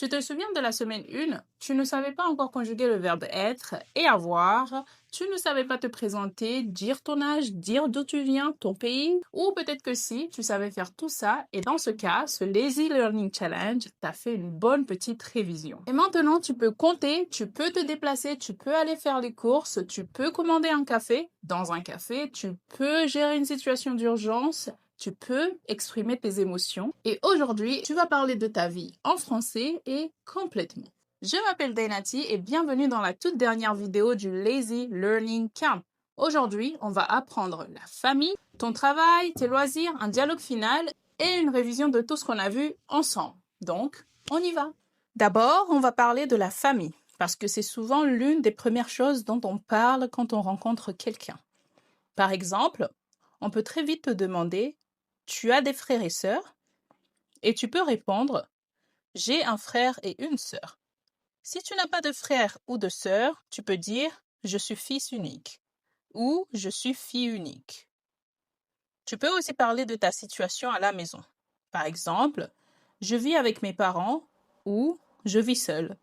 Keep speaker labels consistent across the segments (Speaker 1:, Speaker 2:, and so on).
Speaker 1: Tu te souviens de la semaine 1? Tu ne savais pas encore conjuguer le verbe être et avoir. Tu ne savais pas te présenter, dire ton âge, dire d'où tu viens, ton pays. Ou peut-être que si, tu savais faire tout ça. Et dans ce cas, ce Lazy Learning Challenge t'a fait une bonne petite révision. Et maintenant, tu peux compter, tu peux te déplacer, tu peux aller faire les courses, tu peux commander un café dans un café, tu peux gérer une situation d'urgence. Tu peux exprimer tes émotions. Et aujourd'hui, tu vas parler de ta vie en français et complètement. Je m'appelle Dainati et bienvenue dans la toute dernière vidéo du Lazy Learning Camp. Aujourd'hui, on va apprendre la famille, ton travail, tes loisirs, un dialogue final et une révision de tout ce qu'on a vu ensemble. Donc, on y va. D'abord, on va parler de la famille parce que c'est souvent l'une des premières choses dont on parle quand on rencontre quelqu'un. Par exemple, on peut très vite te demander « Tu as des frères et sœurs ?» Et tu peux répondre « J'ai un frère et une sœur ». Si tu n'as pas de frère ou de sœur, tu peux dire « Je suis fils unique » ou « Je suis fille unique ». Tu peux aussi parler de ta situation à la maison. Par exemple, « Je vis avec mes parents » ou « Je vis seul ».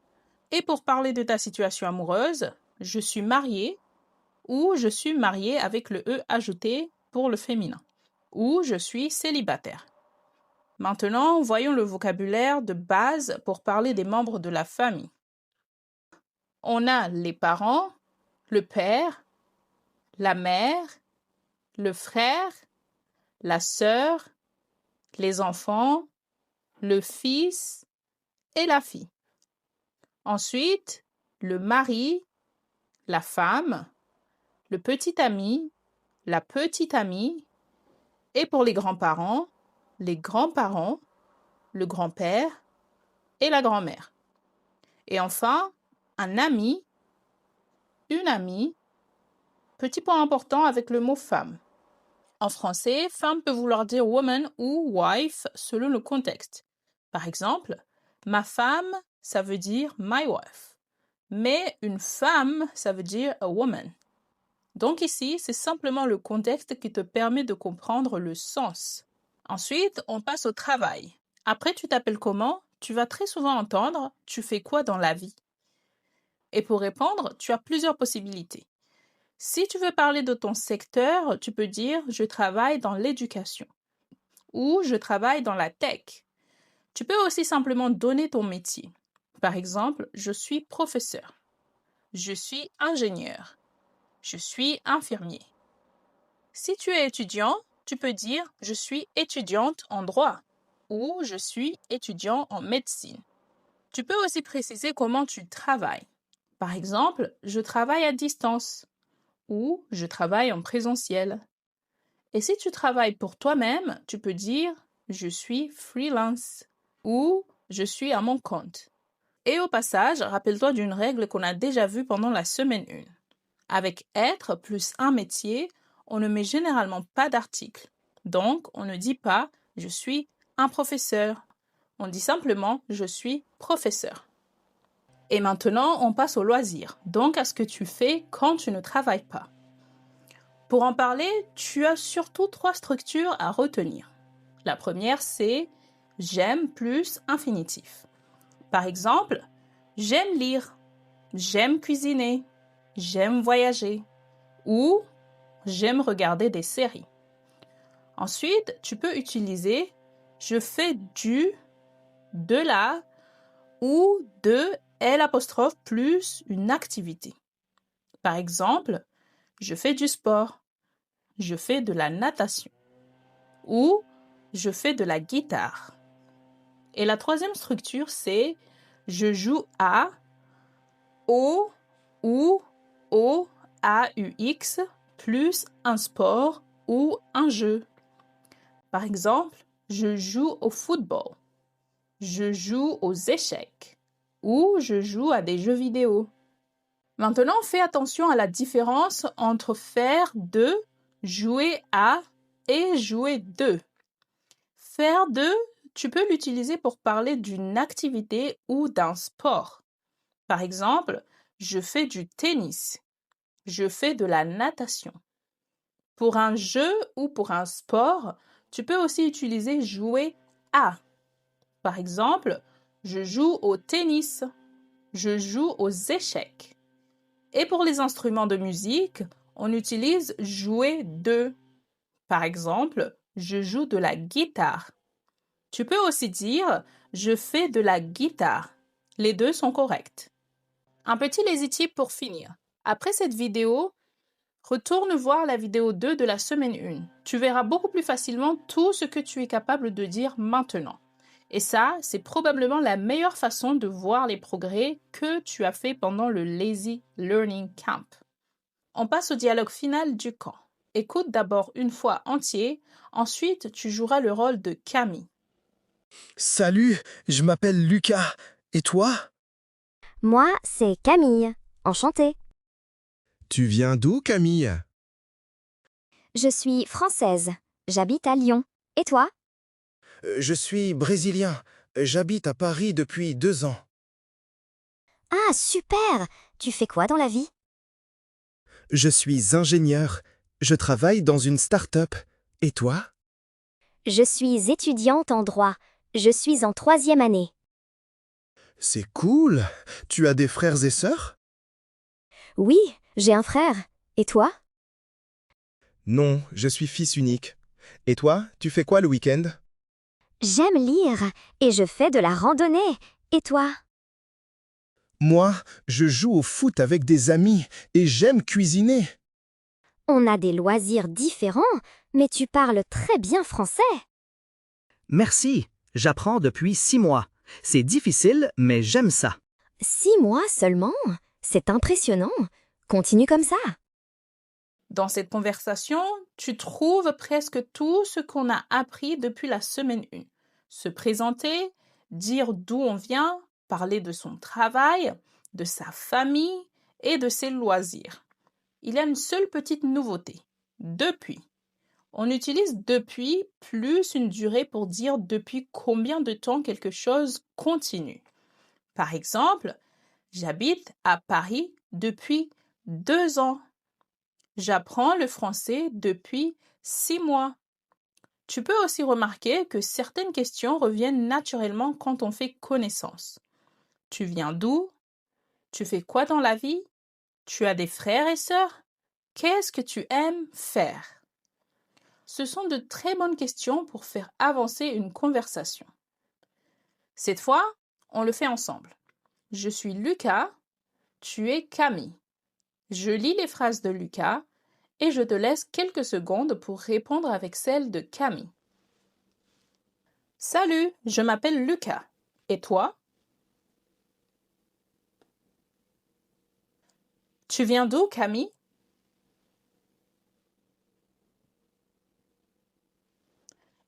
Speaker 1: Et pour parler de ta situation amoureuse, « Je suis mariée » ou « Je suis mariée » avec le « e » ajouté pour le féminin ou « Je suis célibataire ». Maintenant, voyons le vocabulaire de base pour parler des membres de la famille. On a les parents, le père, la mère, le frère, la sœur, les enfants, le fils et la fille. Ensuite, le mari, la femme, le petit ami, la petite amie, et pour les grands-parents, le grand-père et la grand-mère. Et enfin, un ami, une amie, petit point important avec le mot femme. En français, femme peut vouloir dire woman ou wife selon le contexte. Par exemple, ma femme, ça veut dire my wife. Mais une femme, ça veut dire a woman. Donc ici, c'est simplement le contexte qui te permet de comprendre le sens. Ensuite, on passe au travail. Après, tu t'appelles comment? Tu vas très souvent entendre « tu fais quoi dans la vie ?» Et pour répondre, tu as plusieurs possibilités. Si tu veux parler de ton secteur, tu peux dire « je travaille dans l'éducation » ou « je travaille dans la tech ». Tu peux aussi simplement donner ton métier. Par exemple, « je suis professeur »,« je suis ingénieur »,« je suis infirmier ». Si tu es étudiant, tu peux dire « je suis étudiante en droit » ou « je suis étudiant en médecine ». Tu peux aussi préciser comment tu travailles. Par exemple, « je travaille à distance » ou « je travaille en présentiel ». Et si tu travailles pour toi-même, tu peux dire « je suis freelance » ou « je suis à mon compte ». Et au passage, rappelle-toi d'une règle qu'on a déjà vue pendant la semaine 1. Avec « être » plus un métier, on ne met généralement pas d'article. Donc, on ne dit pas « je suis un professeur ». On dit simplement « je suis professeur ». Et maintenant, on passe au loisir, donc à ce que tu fais quand tu ne travailles pas. Pour en parler, tu as surtout 3 structures à retenir. La première, c'est « j'aime » plus infinitif. Par exemple, « j'aime lire »,« j'aime cuisiner »,« j'aime voyager » ou « j'aime regarder des séries ». Ensuite, tu peux utiliser « je fais du »,« de la » ou « de » L' plus une activité. Par exemple, je fais du sport, je fais de la natation ou je fais de la guitare. Et la troisième structure, c'est je joue à, au, ou, au, AUX plus un sport ou un jeu. Par exemple, je joue au football, je joue aux échecs ou je joue à des jeux vidéo. Maintenant, fais attention à la différence entre faire de, jouer à et jouer de. Faire de, tu peux l'utiliser pour parler d'une activité ou d'un sport. Par exemple, je fais du tennis, je fais de la natation. Pour un jeu ou pour un sport, tu peux aussi utiliser jouer à. Par exemple, Je joue au tennis. Je joue aux échecs. Et pour les instruments de musique, on utilise jouer de. Par exemple, je joue de la guitare. Tu peux aussi dire je fais de la guitare. Les deux sont corrects. Un petit lazy tip pour finir. Après cette vidéo, retourne voir la vidéo 2 de la semaine 1. Tu verras beaucoup plus facilement tout ce que tu es capable de dire maintenant. Et ça, c'est probablement la meilleure façon de voir les progrès que tu as fait pendant le Lazy Learning Camp. On passe au dialogue final du camp. Écoute d'abord une fois entier, ensuite tu joueras le rôle de Camille.
Speaker 2: Salut, je m'appelle Lucas. Et toi?
Speaker 3: Moi, c'est Camille. Enchantée.
Speaker 2: Tu viens d'où, Camille?
Speaker 3: Je suis française. J'habite à Lyon. Et toi?
Speaker 2: Je suis brésilien. J'habite à Paris depuis 2 ans.
Speaker 3: Ah, super! Tu fais quoi dans la vie?
Speaker 2: Je suis ingénieur. Je travaille dans une start-up. Et toi?
Speaker 3: Je suis étudiante en droit. Je suis en 3e année.
Speaker 2: C'est cool. Tu as des frères et sœurs?
Speaker 3: Oui, j'ai un frère. Et toi?
Speaker 2: Non, je suis fils unique. Et toi, tu fais quoi le week-end?
Speaker 3: J'aime lire et je fais de la randonnée. Et toi?
Speaker 2: Moi, je joue au foot avec des amis et j'aime cuisiner.
Speaker 3: On a des loisirs différents, mais tu parles très bien français.
Speaker 4: Merci, j'apprends depuis 6 mois. C'est difficile, mais j'aime ça.
Speaker 3: 6 mois seulement? C'est impressionnant. Continue comme ça.
Speaker 1: Dans cette conversation, tu trouves presque tout ce qu'on a appris depuis la semaine 1. Se présenter, dire d'où on vient, parler de son travail, de sa famille et de ses loisirs. Il y a une seule petite nouveauté. Depuis. On utilise depuis plus une durée pour dire depuis combien de temps quelque chose continue. Par exemple, j'habite à Paris depuis 2 ans. J'apprends le français depuis 6 mois. Tu peux aussi remarquer que certaines questions reviennent naturellement quand on fait connaissance. Tu viens d'où? Tu fais quoi dans la vie? Tu as des frères et sœurs? Qu'est-ce que tu aimes faire? Ce sont de très bonnes questions pour faire avancer une conversation. Cette fois, on le fait ensemble. Je suis Lucas, tu es Camille. Je lis les phrases de Lucas et je te laisse quelques secondes pour répondre avec celle de Camille. Salut, je m'appelle Lucas. Et toi? Tu viens d'où, Camille?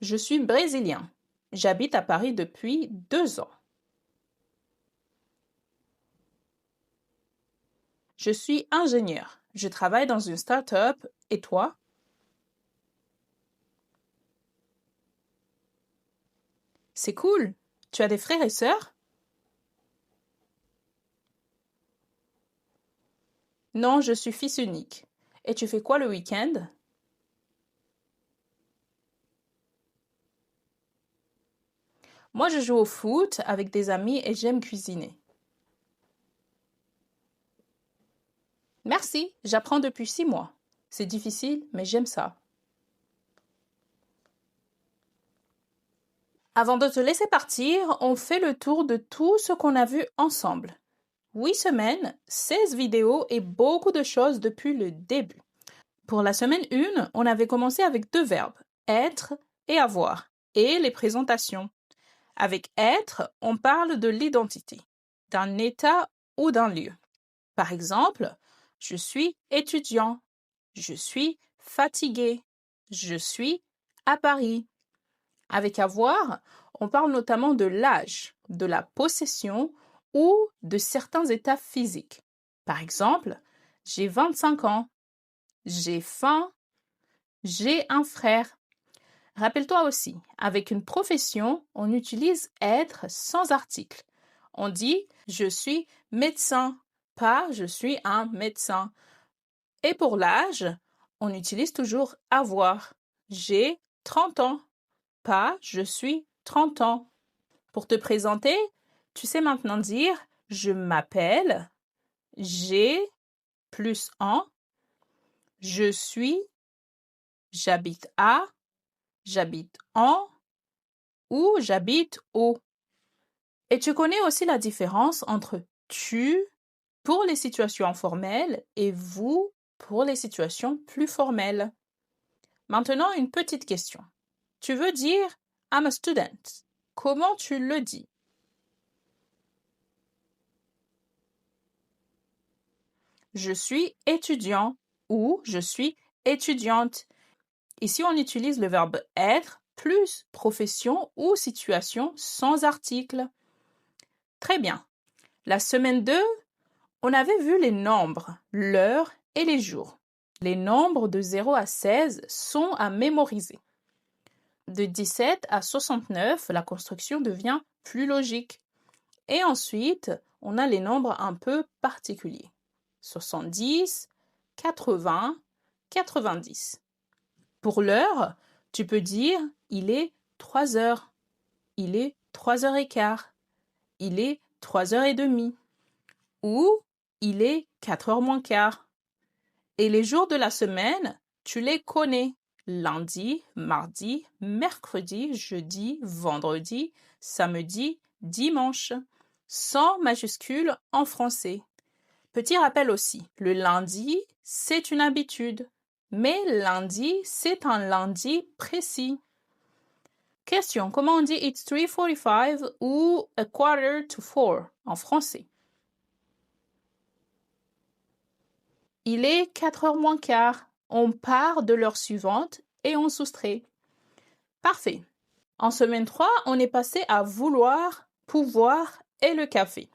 Speaker 1: Je suis brésilien. J'habite à Paris depuis 2 ans. Je suis ingénieur. Je travaille dans une start-up. Et toi? C'est cool. Tu as des frères et sœurs? Non, je suis fils unique. Et tu fais quoi le week-end? Moi, je joue au foot avec des amis et j'aime cuisiner. Merci, j'apprends depuis 6 mois. C'est difficile, mais j'aime ça. Avant de te laisser partir, on fait le tour de tout ce qu'on a vu ensemble. 8 semaines, 16 vidéos et beaucoup de choses depuis le début. Pour la semaine 1, on avait commencé avec 2 verbes, être et avoir, et les présentations. Avec être, on parle de l'identité, d'un état ou d'un lieu. Par exemple, je suis étudiant, je suis fatigué, je suis à Paris. Avec avoir, on parle notamment de l'âge, de la possession ou de certains états physiques. Par exemple, j'ai 25 ans, j'ai faim, j'ai un frère. Rappelle-toi aussi, avec une profession, on utilise être sans article. On dit je suis médecin, pas je suis un médecin. Et pour l'âge, on utilise toujours avoir. J'ai 30 ans, pas je suis 30 ans. Pour te présenter, Tu sais maintenant dire je m'appelle, j'ai plus en, je suis, j'habite à, j'habite en ou j'habite au. Et tu connais aussi la différence entre tu pour les situations formelles et vous pour les situations plus formelles. Maintenant, une petite question. Tu veux dire I'm a student. Comment tu le dis? Je suis étudiant ou je suis étudiante. Ici, on utilise le verbe être plus profession ou situation sans article. Très bien. La semaine 2, on avait vu les nombres, l'heure et les jours. Les nombres de 0 à 16 sont à mémoriser. De 17 à 69, la construction devient plus logique. Et ensuite, on a les nombres un peu particuliers. 70, 80, 90. Pour l'heure, tu peux dire il est 3 heures, il est 3 heures et quart, il est 3 heures et demie, ou il est 4 heures moins quart. Et les jours de la semaine, tu les connais. Lundi, mardi, mercredi, jeudi, vendredi, samedi, dimanche. Sans majuscule en français. Petit rappel aussi, le lundi, c'est une habitude. Mais lundi, c'est un lundi précis. Question, comment on dit it's 3:45 ou a quarter to 4 en français? Il est 4 heures moins quart. On part de l'heure suivante et on soustrait. Parfait. En semaine 3, on est passé à vouloir, pouvoir et le café.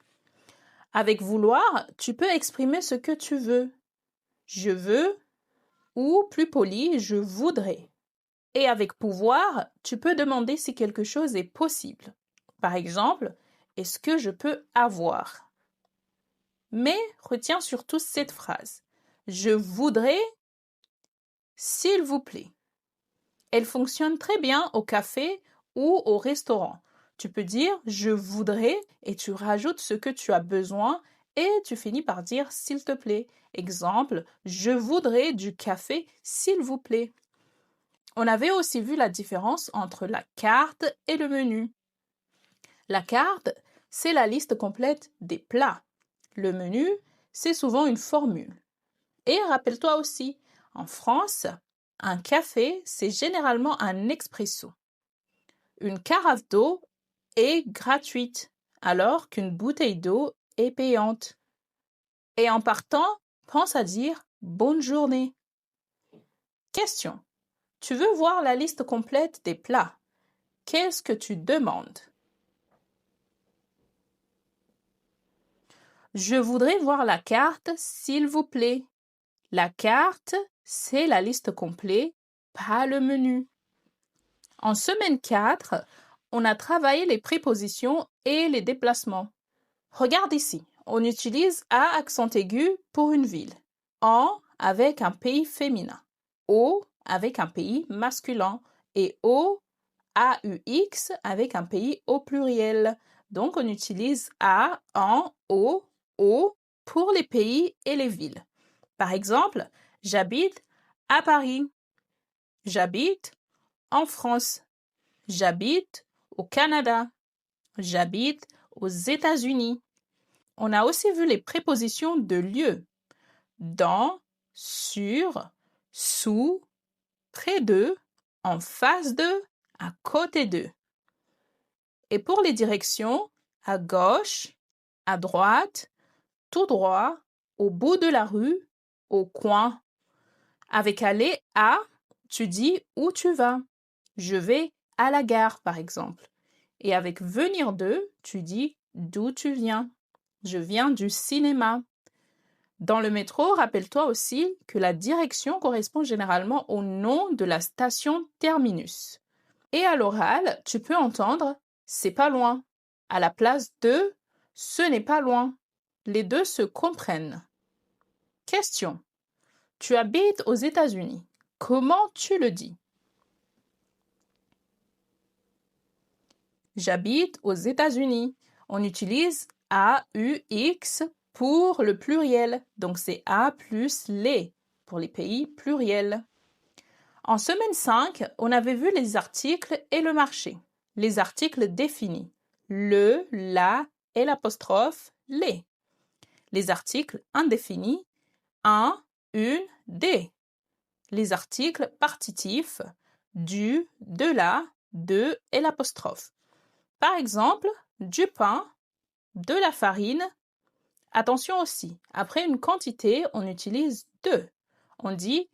Speaker 1: Avec vouloir, tu peux exprimer ce que tu veux. Je veux ou plus poli, je voudrais. Et avec pouvoir, tu peux demander si quelque chose est possible. Par exemple, est-ce que je peux avoir? Mais retiens surtout cette phrase. Je voudrais, s'il vous plaît. Elle fonctionne très bien au café ou au restaurant. Tu peux dire je voudrais et tu rajoutes ce que tu as besoin et tu finis par dire s'il te plaît. Exemple, je voudrais du café s'il vous plaît. On avait aussi vu la différence entre la carte et le menu. La carte, c'est la liste complète des plats. Le menu, c'est souvent une formule. Et rappelle-toi aussi, en France, un café, c'est généralement un expresso. Une carafe d'eau est gratuite, alors qu'une bouteille d'eau est payante. Et en partant, pense à dire bonne journée. Question. Tu veux voir la liste complète des plats. Qu'est-ce que tu demandes? Je voudrais voir la carte, s'il vous plaît. La carte, c'est la liste complète, pas le menu. En semaine 4, on a travaillé les prépositions et les déplacements. Regarde ici, on utilise A accent aigu pour une ville, en avec un pays féminin, au avec un pays masculin et au, AUX avec un pays au pluriel. Donc on utilise A, en, au pour les pays et les villes. Par exemple, j'habite à Paris. J'habite en France. J'habite au Canada. J'habite aux États-Unis. On a aussi vu les prépositions de lieu. Dans, sur, sous, près de, en face de, à côté de. Et pour les directions, à gauche, à droite, tout droit, au bout de la rue, au coin. Avec aller à, tu dis où tu vas. Je vais à la gare, par exemple. Et avec venir de, tu dis d'où tu viens. Je viens du cinéma. Dans le métro, rappelle-toi aussi que la direction correspond généralement au nom de la station terminus. Et à l'oral, tu peux entendre c'est pas loin. À la place de ce n'est pas loin. Les deux se comprennent. Question. Tu habites aux États-Unis. Comment tu le dis? J'habite aux États-Unis. On utilise AUX pour le pluriel. Donc, c'est A plus les pour les pays pluriels. En semaine 5, on avait vu les articles et le marché. Les articles définis. Le, la et l'apostrophe les. Les articles indéfinis. Un, une, des. Les articles partitifs. Du, de la, de et l'apostrophe. Par exemple, du pain, de la farine. Attention aussi, après une quantité, on utilise de. On dit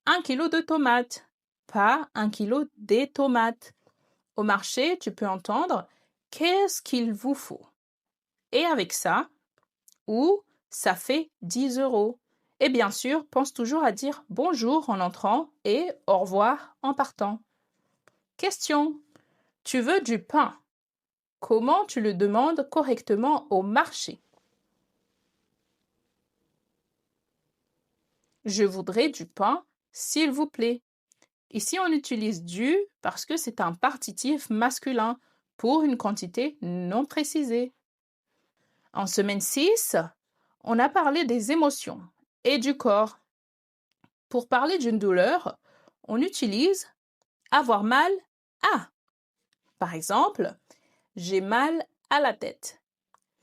Speaker 1: 1 kilo de tomates, pas 1 kilo des tomates. Au marché, tu peux entendre qu'est-ce qu'il vous faut? Et avec ça, ou ça fait 10 euros. Et bien sûr, pense toujours à dire bonjour en entrant et au revoir en partant. Question. Tu veux du pain? Comment tu le demandes correctement au marché? Je voudrais du pain, s'il vous plaît. Ici, on utilise du parce que c'est un partitif masculin pour une quantité non précisée. En semaine 6, on a parlé des émotions et du corps. Pour parler d'une douleur, on utilise avoir mal à. Par exemple, j'ai mal à la tête.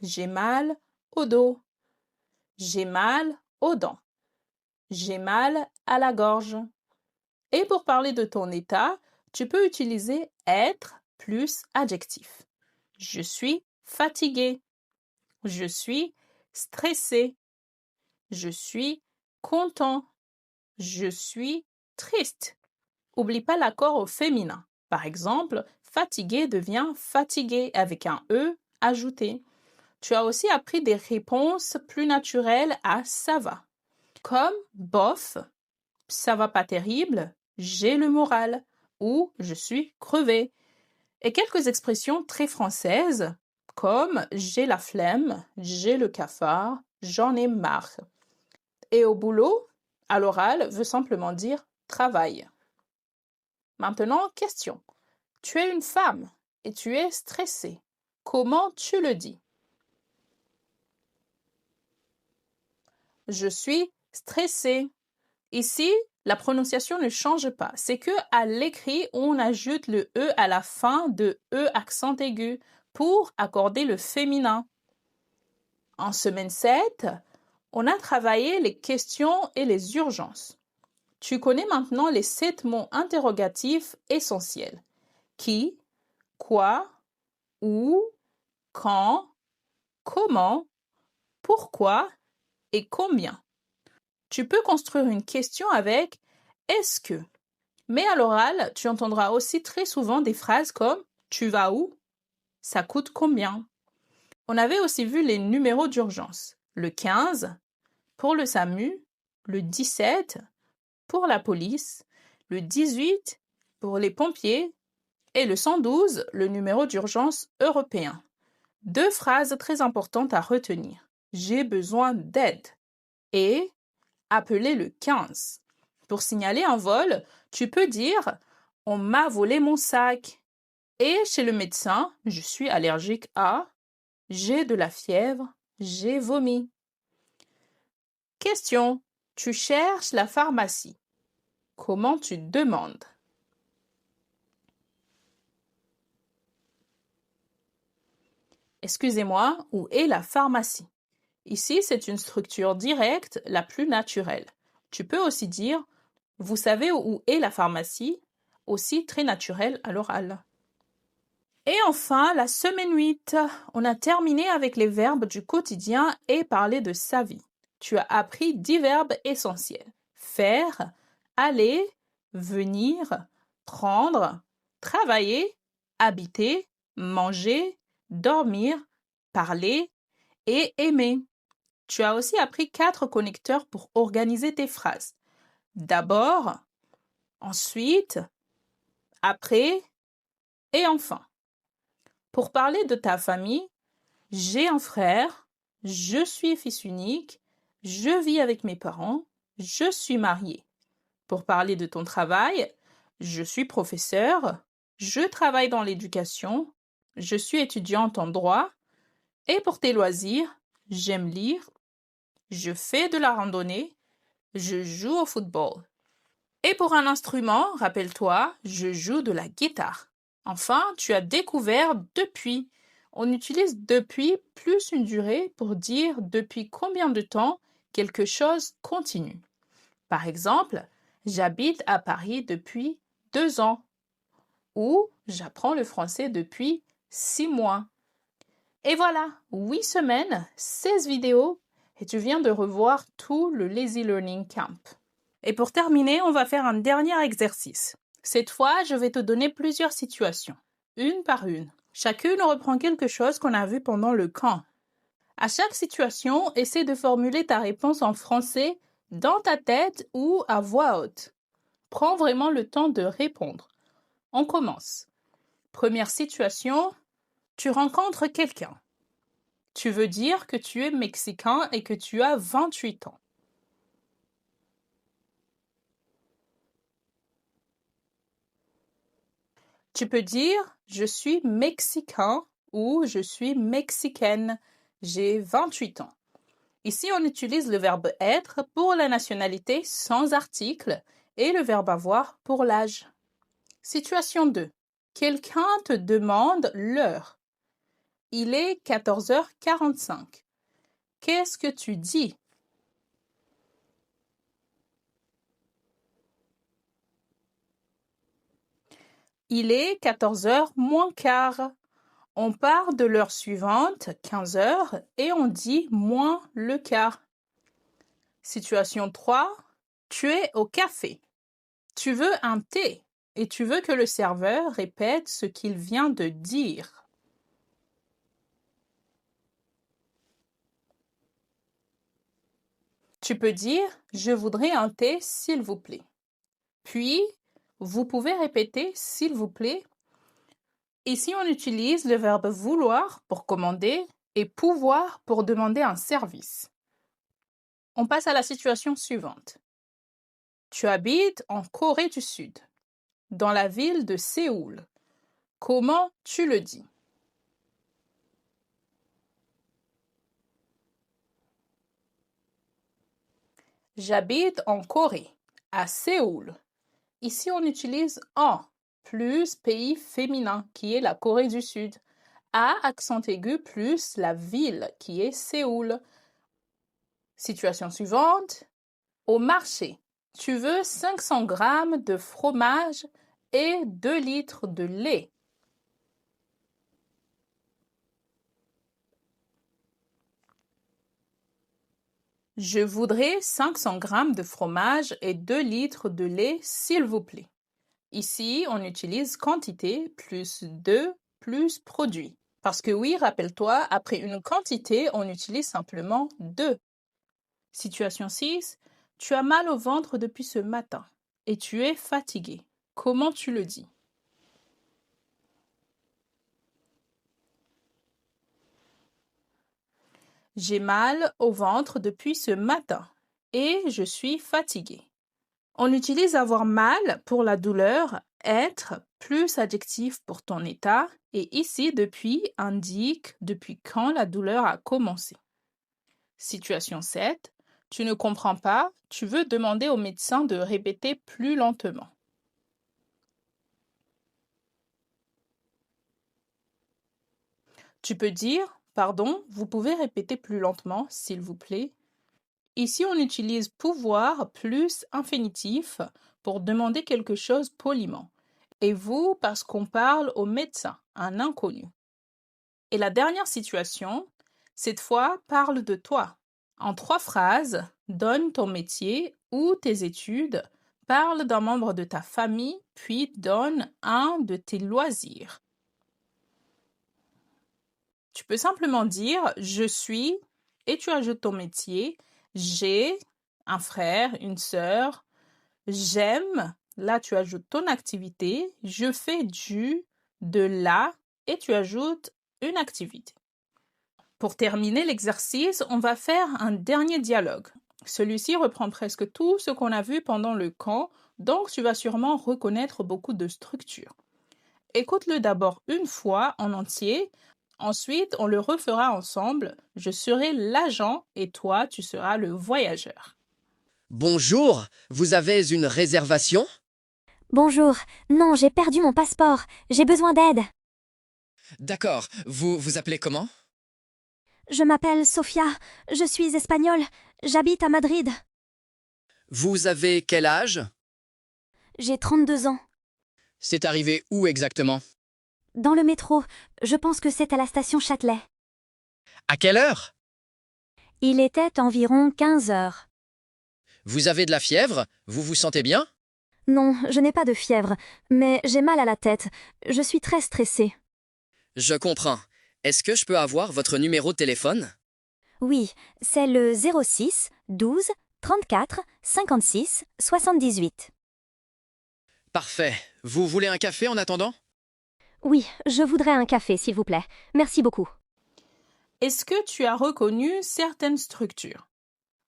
Speaker 1: J'ai mal au dos. J'ai mal aux dents. J'ai mal à la gorge. Et pour parler de ton état, tu peux utiliser être plus adjectif. Je suis fatigué. Je suis stressé. Je suis content. Je suis triste. Oublie pas l'accord au féminin. Par exemple, fatigué devient fatigué avec un E ajouté. Tu as aussi appris des réponses plus naturelles à ça va. Comme bof, ça va pas terrible, j'ai le moral ou je suis crevé. Et quelques expressions très françaises comme j'ai la flemme, j'ai le cafard, j'en ai marre. Et au boulot, à l'oral, veut simplement dire travail. Maintenant, question. Tu es une femme et tu es stressée. Comment tu le dis? Je suis stressée. Ici, la prononciation ne change pas. C'est que à l'écrit, on ajoute le E à la fin de E accent aigu pour accorder le féminin. En semaine 7, on a travaillé les questions et les urgences. Tu connais maintenant les 7 mots interrogatifs essentiels. Qui, quoi, où, quand, comment, pourquoi et combien. Tu peux construire une question avec est-ce que. Mais à l'oral, tu entendras aussi très souvent des phrases comme tu vas où? Ça coûte combien? On avait aussi vu les numéros d'urgence. Le 15 pour le SAMU, le 17 pour la police, le 18 pour les pompiers et le 112, le numéro d'urgence européen. 2 phrases très importantes à retenir. J'ai besoin d'aide et appeler le 15. Pour signaler un vol, tu peux dire on m'a volé mon sac. Et chez le médecin, je suis allergique à, j'ai de la fièvre, j'ai vomi. Question. Tu cherches la pharmacie. Comment tu demandes? Excusez-moi, où est la pharmacie? Ici, c'est une structure directe, la plus naturelle. Tu peux aussi dire vous savez où est la pharmacie? Aussi très naturel à l'oral. Et enfin, la semaine 8, on a terminé avec les verbes du quotidien et parlé de sa vie. Tu as appris 10 verbes essentiels. Faire, aller, venir, prendre, travailler, habiter, manger, dormir, parler et aimer. Tu as aussi appris 4 connecteurs pour organiser tes phrases. D'abord, ensuite, après et enfin. Pour parler de ta famille, j'ai un frère, je suis fils unique, je vis avec mes parents, je suis mariée. Pour parler de ton travail, je suis professeur, je travaille dans l'éducation, je suis étudiante en droit, Et pour tes loisirs, j'aime lire, je fais de la randonnée, je joue au football. Et pour un instrument, rappelle-toi, je joue de la guitare. Enfin, tu as découvert depuis. On utilise depuis plus une durée pour dire depuis combien de temps quelque chose continue. Par exemple, j'habite à Paris depuis 2 ans ou j'apprends le français depuis 6 mois. Et voilà, 8 semaines, 16 vidéos et tu viens de revoir tout le Lazy Learning Camp. Et pour terminer, on va faire un dernier exercice. Cette fois, je vais te donner plusieurs situations, une par une. Chacune reprend quelque chose qu'on a vu pendant le camp. À chaque situation, essaie de formuler ta réponse en français dans ta tête ou à voix haute. Prends vraiment le temps de répondre. On commence. Première situation, tu rencontres quelqu'un. Tu veux dire que tu es mexicain et que tu as 28 ans. Tu peux dire « Je suis mexicain » ou « Je suis mexicaine ». J'ai 28 ans. Ici, on utilise le verbe « être » pour la nationalité sans article et le verbe « avoir » pour l'âge. Situation 2. Quelqu'un te demande l'heure. Il est 14h45. Qu'est-ce que tu dis? Il est 14h moins quart. On part de l'heure suivante, 15h, et on dit moins le quart. Situation 3. Tu es au café. Tu veux un thé et tu veux que le serveur répète ce qu'il vient de dire. Tu peux dire « Je voudrais un thé, s'il vous plaît ». Puis, vous pouvez répéter « s'il vous plaît ». Ici, on utilise le verbe vouloir pour commander et pouvoir pour demander un service. On passe à la situation suivante. Tu habites en Corée du Sud, dans la ville de Séoul. Comment tu le dis? J'habite en Corée, à Séoul. Ici, on utilise en plus pays féminin, qui est la Corée du Sud. À accent aigu plus la ville, qui est Séoul. Situation suivante. Au marché, tu veux 500 grammes de fromage et 2 litres de lait. Je voudrais 500 grammes de fromage et 2 litres de lait, s'il vous plaît. Ici, on utilise quantité plus 2 plus produit. Parce que oui, rappelle-toi, après une quantité, on utilise simplement 2. Situation 6. Tu as mal au ventre depuis ce matin et tu es fatigué. Comment tu le dis? J'ai mal au ventre depuis ce matin et je suis fatigué. On utilise avoir mal pour la douleur, être plus adjectif pour ton état et ici depuis indique depuis quand la douleur a commencé. Situation 7. Tu ne comprends pas, tu veux demander au médecin de répéter plus lentement. Tu peux dire « Pardon, vous pouvez répéter plus lentement, s'il vous plaît ». Ici, on utilise pouvoir plus infinitif pour demander quelque chose poliment. Et vous, parce qu'on parle au médecin, un inconnu. Et la dernière situation, cette fois, parle de toi. En 3 phrases, donne ton métier ou tes études, parle d'un membre de ta famille, puis donne un de tes loisirs. Tu peux simplement dire « je suis » et tu ajoutes ton métier. J'ai un frère, une sœur. J'aime, là tu ajoutes ton activité. Je fais de la et tu ajoutes une activité. Pour terminer l'exercice, on va faire un dernier dialogue. Celui-ci reprend presque tout ce qu'on a vu pendant le camp, donc tu vas sûrement reconnaître beaucoup de structures. Écoute-le d'abord une fois en entier. Ensuite, on le refera ensemble. Je serai l'agent et toi, tu seras le voyageur.
Speaker 5: Bonjour, vous avez une réservation?
Speaker 3: Bonjour. Non, j'ai perdu mon passeport. J'ai besoin d'aide.
Speaker 5: D'accord, vous vous appelez comment?
Speaker 3: Je m'appelle Sofia. Je suis espagnole. J'habite à Madrid.
Speaker 5: Vous avez quel âge?
Speaker 3: J'ai 32 ans.
Speaker 5: C'est arrivé où exactement?
Speaker 3: Dans le métro. Je pense que c'est à la station Châtelet.
Speaker 5: À quelle heure?
Speaker 3: Il était environ 15 heures.
Speaker 5: Vous avez de la fièvre? Vous vous sentez bien?
Speaker 3: Non, je n'ai pas de fièvre, mais j'ai mal à la tête. Je suis très stressée.
Speaker 5: Je comprends. Est-ce que je peux avoir votre numéro de téléphone?
Speaker 3: Oui, c'est le 06 12 34 56 78.
Speaker 5: Parfait. Vous voulez un café en attendant?
Speaker 3: Oui, je voudrais un café, s'il vous plaît. Merci beaucoup.
Speaker 1: Est-ce que tu as reconnu certaines structures?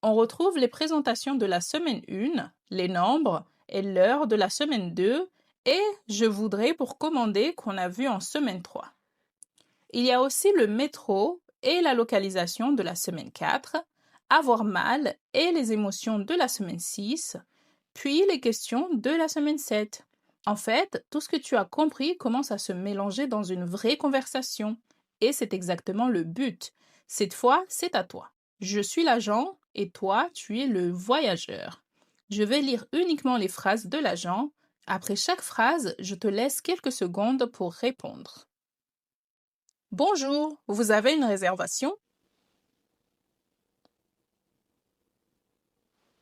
Speaker 1: On retrouve les présentations de la semaine 1, les nombres et l'heure de la semaine 2 et je voudrais pour commander qu'on a vu en semaine 3. Il y a aussi le métro et la localisation de la semaine 4, avoir mal et les émotions de la semaine 6, puis les questions de la semaine 7. En fait, tout ce que tu as compris commence à se mélanger dans une vraie conversation. Et c'est exactement le but. Cette fois, c'est à toi. Je suis l'agent et toi, tu es le voyageur. Je vais lire uniquement les phrases de l'agent. Après chaque phrase, je te laisse quelques secondes pour répondre. Bonjour, vous avez une réservation?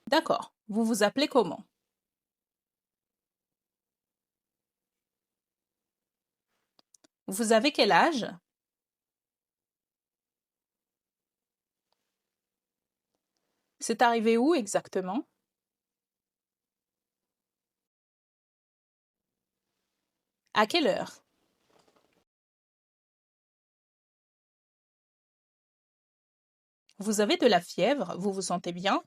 Speaker 1: D'accord, vous vous appelez comment? Vous avez quel âge? C'est arrivé où exactement? À quelle heure? Vous avez de la fièvre, vous vous sentez bien?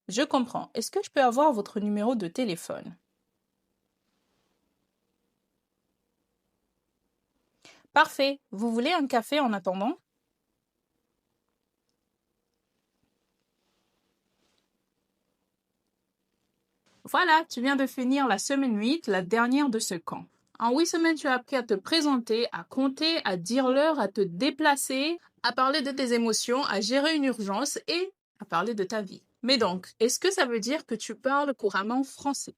Speaker 1: Je comprends. Est-ce que je peux avoir votre numéro de téléphone? Parfait. Vous voulez un café en attendant? Voilà, tu viens de finir la semaine 8, la dernière de ce camp. En 8 semaines, tu as appris à te présenter, à compter, à dire l'heure, à te déplacer, à parler de tes émotions, à gérer une urgence et à parler de ta vie. Mais donc, est-ce que ça veut dire que tu parles couramment français?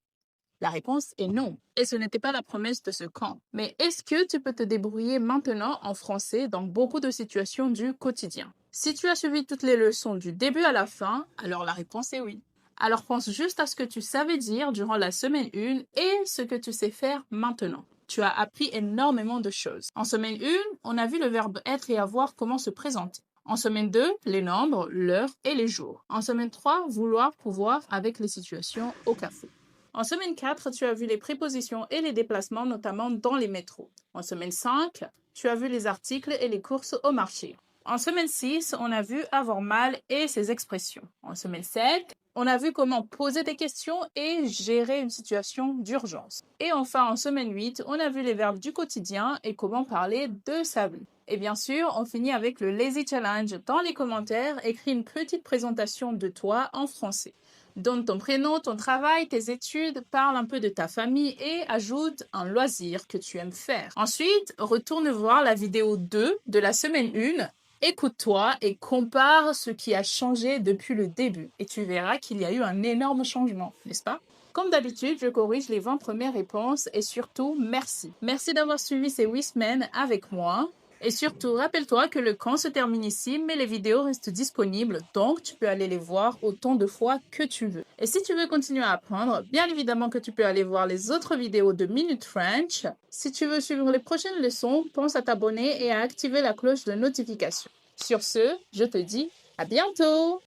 Speaker 1: La réponse est non. Et ce n'était pas la promesse de ce camp. Mais est-ce que tu peux te débrouiller maintenant en français dans beaucoup de situations du quotidien? Si tu as suivi toutes les leçons du début à la fin, alors la réponse est oui. Alors pense juste à ce que tu savais dire durant la semaine 1 et ce que tu sais faire maintenant. Tu as appris énormément de choses. En semaine 1, on a vu le verbe être et avoir comment se présenter. En semaine 2, les nombres, l'heure et les jours. En semaine 3, vouloir, pouvoir avec les situations au café. En semaine 4, tu as vu les prépositions et les déplacements, notamment dans les métros. En semaine 5, tu as vu les articles et les courses au marché. En semaine 6, on a vu avoir mal et ses expressions. En semaine 7, on a vu comment poser des questions et gérer une situation d'urgence. Et enfin, en semaine 8, on a vu les verbes du quotidien et comment parler de sa vie. Et bien sûr, on finit avec le Lazy Challenge. Dans les commentaires, écris une petite présentation de toi en français. Donne ton prénom, ton travail, tes études, parle un peu de ta famille et ajoute un loisir que tu aimes faire. Ensuite, retourne voir la vidéo 2 de la semaine 1. Écoute-toi et compare ce qui a changé depuis le début. Et tu verras qu'il y a eu un énorme changement, n'est-ce pas? Comme d'habitude, je corrige les 20 premières réponses et surtout, merci. Merci d'avoir suivi ces 8 semaines avec moi. Et surtout, rappelle-toi que le camp se termine ici, mais les vidéos restent disponibles, donc tu peux aller les voir autant de fois que tu veux. Et si tu veux continuer à apprendre, bien évidemment que tu peux aller voir les autres vidéos de Minute French. Si tu veux suivre les prochaines leçons, pense à t'abonner et à activer la cloche de notification. Sur ce, je te dis à bientôt!